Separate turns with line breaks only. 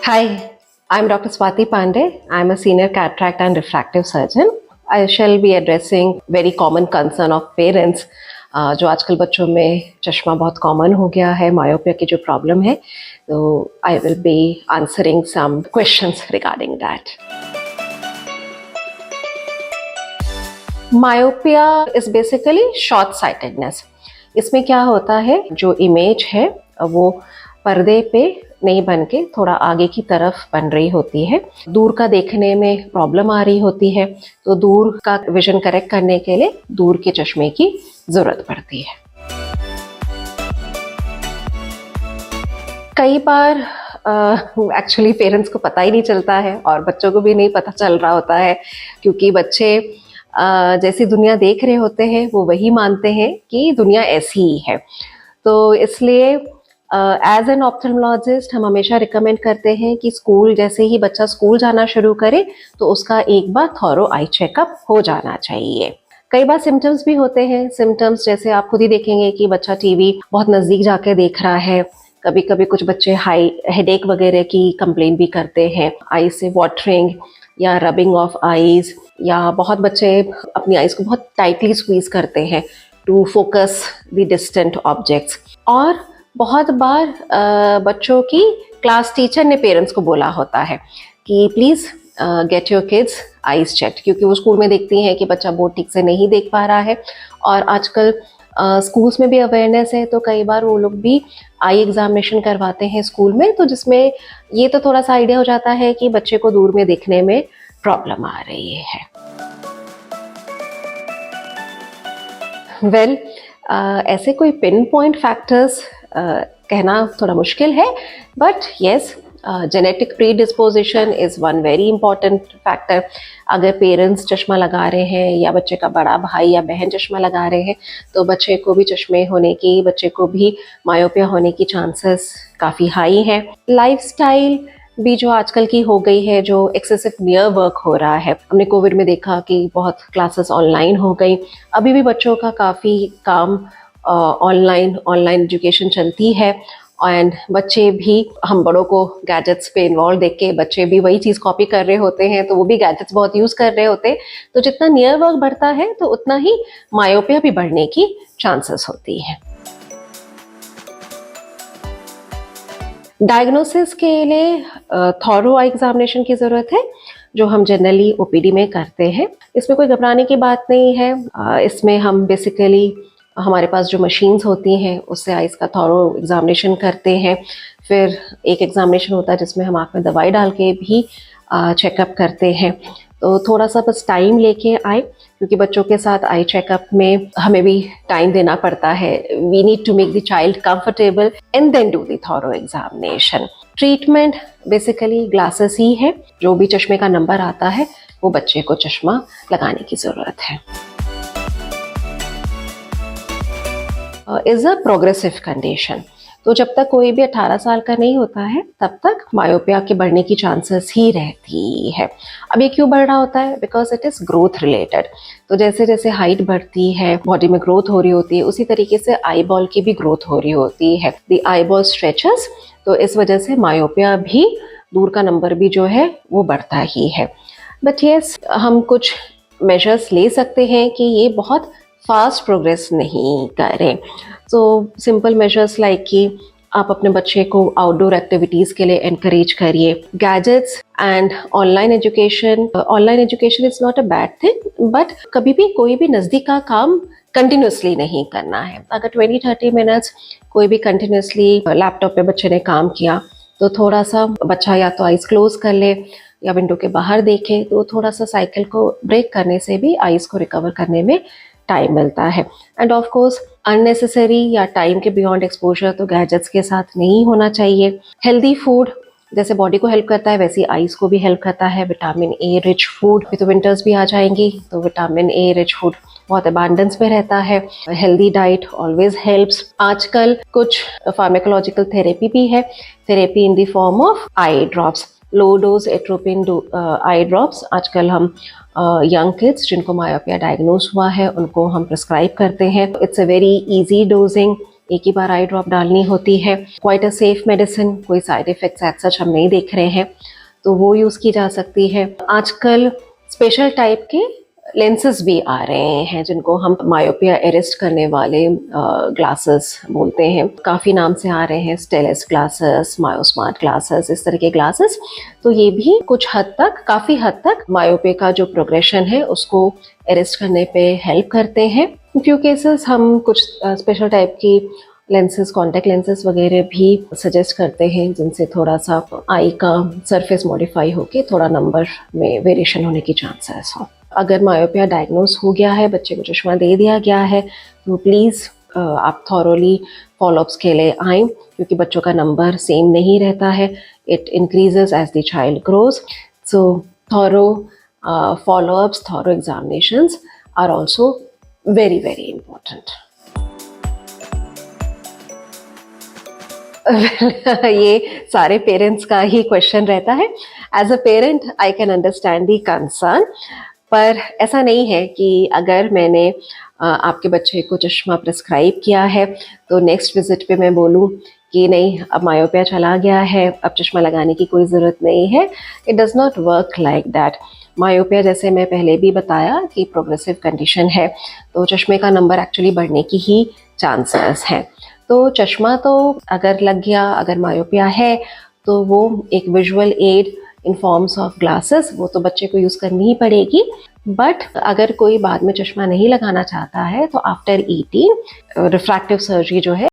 Hi, I'm Dr. Swati Pandey. I'm a senior cataract and refractive surgeon. I shall be addressing very common concern of parents. जो आजकल बच्चों में चश्मा बहुत common हो गया है, मायोपिया की जो प्रॉब्लम है, तो I will be answering some questions regarding that. Myopia is basically short sightedness. इसमें क्या होता है, जो इमेज है वो पर्दे पे नहीं बन के थोड़ा आगे की तरफ बन रही होती है. दूर का देखने में प्रॉब्लम आ रही होती है, तो दूर का विजन करेक्ट करने के लिए दूर के चश्मे की जरूरत पड़ती है. कई बार एक्चुअली पेरेंट्स को पता ही नहीं चलता है और बच्चों को भी नहीं पता चल रहा होता है, क्योंकि बच्चे जैसी दुनिया देख रहे होते हैं वो वही मानते हैं कि दुनिया ऐसी ही है. तो इसलिए एज एन ऑप्थेल्मोलॉजिस्ट हम हमेशा रिकमेंड करते हैं कि स्कूल जैसे ही बच्चा स्कूल जाना शुरू करे तो उसका एक बार थॉरो आई चेकअप हो जाना चाहिए. कई बार सिम्टम्स भी होते हैं. सिम्टम्स जैसे आप खुद ही देखेंगे कि बच्चा टीवी बहुत नज़दीक जाके देख रहा है. कभी कभी कुछ बच्चे हाई हेडेक वगैरह की कंप्लेन भी करते हैं, आई से वाटरिंग या रबिंग ऑफ आईज, या बहुत बच्चे अपनी आईज को बहुत टाइटली स्क्वीज करते हैं to focus the distant objects. और बहुत बार बच्चों की क्लास टीचर ने पेरेंट्स को बोला होता है कि please get your kids eyes checked, क्योंकि वो स्कूल में देखती हैं कि बच्चा बोर्ड ठीक से नहीं देख पा रहा है. और आजकल स्कूल्स में भी अवेयरनेस है, तो कई बार वो लोग भी आई एग्जामिनेशन करवाते हैं स्कूल में, तो जिसमें ये तो थोड़ा सा आइडिया हो जाता है कि बच्चे को दूर में देखने में प्रॉब्लम आ रही है. वेल, ऐसे कोई पिन पॉइंट फैक्टर्स कहना थोड़ा मुश्किल है, but yes, genetic predisposition is one very important factor. अगर पेरेंट्स चश्मा लगा रहे हैं या बच्चे का बड़ा भाई या बहन चश्मा लगा रहे हैं, तो बच्चे को भी चश्मे होने की, बच्चे को भी मायोपिया होने की चांसेस काफ़ी हाई हैं. लाइफस्टाइल भी जो आजकल की हो गई है, जो एक्सेसिव नियर वर्क हो रहा है. हमने कोविड में देखा कि बहुत क्लासेस ऑनलाइन हो गई. अभी भी बच्चों का काफ़ी काम ऑनलाइन एजुकेशन चलती है, एंड बच्चे भी, हम बड़ों को गैजेट्स पे इन्वॉल्व देख के बच्चे भी वही चीज़ कॉपी कर रहे होते हैं, तो वो भी गैजेट्स बहुत यूज़ कर रहे होते हैं. तो जितना नियर वर्क बढ़ता है तो उतना ही मायोपिया भी बढ़ने की चांसेस होती है. डायग्नोसिस के लिए थॉरो आई एग्जामिनेशन की ज़रूरत है, जो हम जनरली ओपीडी में करते हैं. इसमें कोई घबराने की बात नहीं है. इसमें हम बेसिकली हमारे पास जो मशीन्स होती हैं उससे आइज़ का थॉरो एग्जामिनेशन करते हैं. फिर एक एग्जामिनेशन होता है जिसमें हम आँख में दवाई डाल के भी चेकअप करते हैं. तो थोड़ा सा बस टाइम लेके आए, क्योंकि बच्चों के साथ आई चेकअप में हमें भी टाइम देना पड़ता है. We need to make the child comfortable and then do the thorough examination. Treatment basically glasses ही है. जो भी चश्मे का नंबर आता है वो बच्चे को चश्मा लगाने की ज़रूरत है. Is a progressive condition. तो जब तक कोई भी 18 साल का नहीं होता है तब तक मायोपिया के बढ़ने की चांसेस ही रहती है. अब ये क्यों बढ़ रहा होता है? Because it is growth related. तो जैसे जैसे हाइट बढ़ती है, बॉडी में ग्रोथ हो रही होती है, उसी तरीके से आई बॉल की भी ग्रोथ हो रही होती है. द आई बॉल स्ट्रेचेस, तो इस वजह से मायोपिया भी, दूर का नंबर भी जो है वो बढ़ता ही है. बट येस, हम कुछ मेजर्स ले सकते हैं कि ये बहुत फास्ट प्रोग्रेस नहीं करें. सो सिंपल मेजर्स लाइक कि आप अपने बच्चे को आउटडोर एक्टिविटीज़ के लिए एनकरेज करिए. Gadgets and online education is not a bad thing, but कभी भी कोई भी नज़दीक का काम कंटिन्यूसली नहीं करना है. अगर 20-30 मिनट्स कोई भी कंटिन्यूसली लैपटॉप पे बच्चे ने काम किया, तो थोड़ा सा बच्चा या तो आइज़ क्लोज कर ले या विंडो के बाहर देखे, तो थोड़ा सा साइकिल को ब्रेक करने से भी आइज़ को रिकवर करने में टाइम मिलता है. एंड ऑफ कोर्स अननेसेसरी या टाइम के बियॉन्ड एक्सपोजर तो गैजेट्स के साथ नहीं होना चाहिए. हेल्दी फूड जैसे बॉडी को हेल्प करता है वैसे आइज़ को भी हेल्प करता है. विटामिन ए रिच फूड, तो विंटर्स भी आ जाएंगी, तो विटामिन ए रिच फूड बहुत अबांडेंस में रहता है. Healthy diet always helps. आजकल कुछ फार्माकोलॉजिकल थेरेपी भी है, therapy in the form of eye drops, low dose atropine eye drops. आजकल हम यंग किड्स जिनको मायोपिया डायग्नोज हुआ है उनको हम प्रिस्क्राइब करते हैं. It's a very easy dosing, एक ही बार आई ड्रॉप डालनी होती है। क्वाइट अ सेफ मेडिसिन, कोई साइड इफेक्ट्स एज सच हम नहीं देख रहे हैं, तो वो यूज़ की जा सकती है। आजकल स्पेशल टाइप के लेंसेज भी आ रहे हैं जिनको हम मायोपिया अरेस्ट करने वाले ग्लासेस बोलते हैं। काफ़ी नाम से आ रहे हैं, स्टेलस ग्लासेस, मायोस्मार्ट ग्लासेस, इस तरह के ग्लासेस। तो ये भी कुछ हद तक, काफ़ी हद तक मायोपिया का जो प्रोग्रेशन है उसको अरेस्ट करने पे हेल्प करते हैं। फ्यू केसेस हम कुछ स्पेशल टाइप की लेंसेज, कॉन्टैक्ट लेंसेज वगैरह भी सजेस्ट करते हैं जिनसे थोड़ा सा आई का सरफेस मॉडिफाई होके थोड़ा नंबर में वेरिएशन होने की चांसेस हो। अगर मायोपिया डायग्नोस हो गया है, बच्चे को चश्मा दे दिया गया है, तो प्लीज़ आप थॉरोली फॉलोअप्स के लिए आएँ, क्योंकि बच्चों का नंबर सेम नहीं रहता है। It increases as the child grows. So thorough followups, thorough examinations are also very very important. ये सारे पेरेंट्स का ही क्वेश्चन रहता है। As a parent I can understand the concern, पर ऐसा नहीं है कि अगर मैंने आपके बच्चे को चश्मा प्रिस्क्राइब किया है तो नेक्स्ट विजिट पे मैं बोलूँ कि नहीं, अब मायोपिया चला गया है, अब चश्मा लगाने की कोई ज़रूरत नहीं है। It does not work like that. Myopia, जैसे मैं पहले भी बताया, कि प्रोग्रेसिव कंडीशन है, तो चश्मे का नंबर एक्चुअली बढ़ने की ही चांसेस हैं। तो चश्मा तो अगर लग गया, अगर मायोपिया है, तो वो एक visual add in forms of glasses, वो तो बच्चे को यूज़ करनी ही पड़ेगी। बट अगर कोई बाद में चश्मा नहीं लगाना चाहता है तो आफ्टर 18 रिफ्रैक्टिव सर्जरी जो है